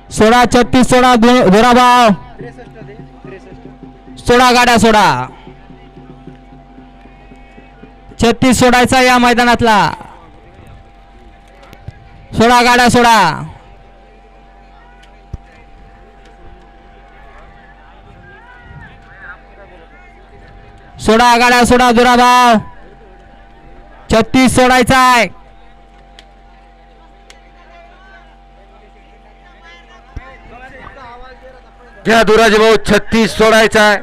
सोडा 36 सोडा धुराभाव सोडा गाड्या सोडा 36 सोडायचा या मैदानातला सोडा गाड्या सोडा सोडा गाड्या सोडा धुराभाव 36 सोडायचा आहे घ्या दुराजी भाऊ 36 सोडायचा आहे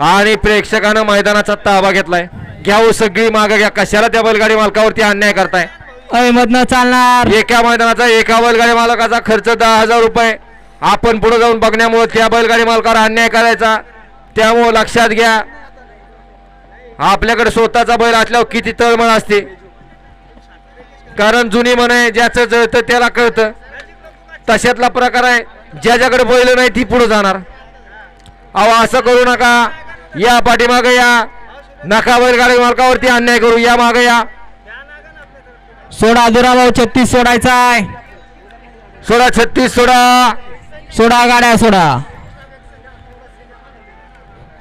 आणि प्रेक्षकांना मैदानाचा ताबा घेतलाय घ्याऊ सगळी मागे घ्या कशाला त्या बैलगाडी मालकावरती अन्याय करताय अहमदनं चालणार एका मैदानाचा एका बैलगाडी मालकाचा खर्च 10,000 रुपये आपण पुढे जाऊन बघण्यामुळे त्या बैलगाडी मालकावर अन्याय करायचा त्यामुळे लक्षात घ्या आपल्याकडे स्वतःचा बैल असल्यावर किती तळमळ असते कारण जुनी म्हणे ज्याचं जळतं त्याला कळतं तशातला प्रकार आहे ज्याच्याकडे बैल नाही ती पुढे जाणार अहो असं करू नका या पाठीमागे या नका बैलगाडी मालकावरती अन्याय करू या मागे या सोडा दुराभाव 36 सोडायचा आहे सोडा 36 सोडा सोडा गाड्या सोडा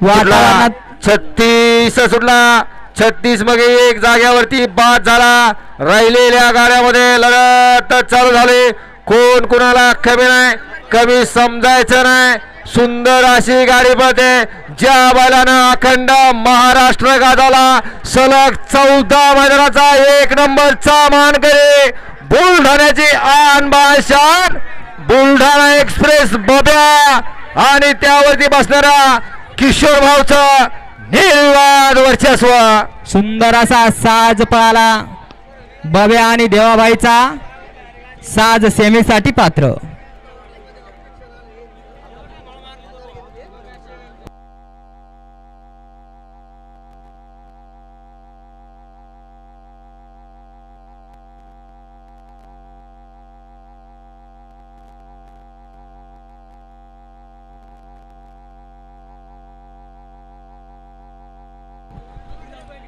वातावरणात 36 सुटला 36 मग एक जाग्यावरती बाद झाला राहिलेल्या गाड्यामध्ये लढत चालू झाली कोण कुणाला कमी नाही कमी समजायचं नाही सुंदर अशी गाडी पळते ज्या बैलानं अखंड महाराष्ट्र गाजवला सलग 14 मैदानाचा 1 नंबरचा मानकरी बुलढाण्याची आन बान शान बुलढाणा एक्सप्रेस बब्या आणि त्यावरती बसणारा किशोर भाऊचं निर्वाद वर्चस्व सुंदर असा साज पळाला बब्या आणि देवाबाईचा साज सेमीसाठी पात्र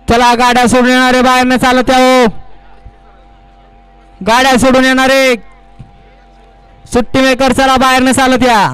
चला गाड्या सोडून येणारे बाहेर न चालत यावं गाड्या सोडून येणारे सुट्टी मेकर चला बाहेर न चालत या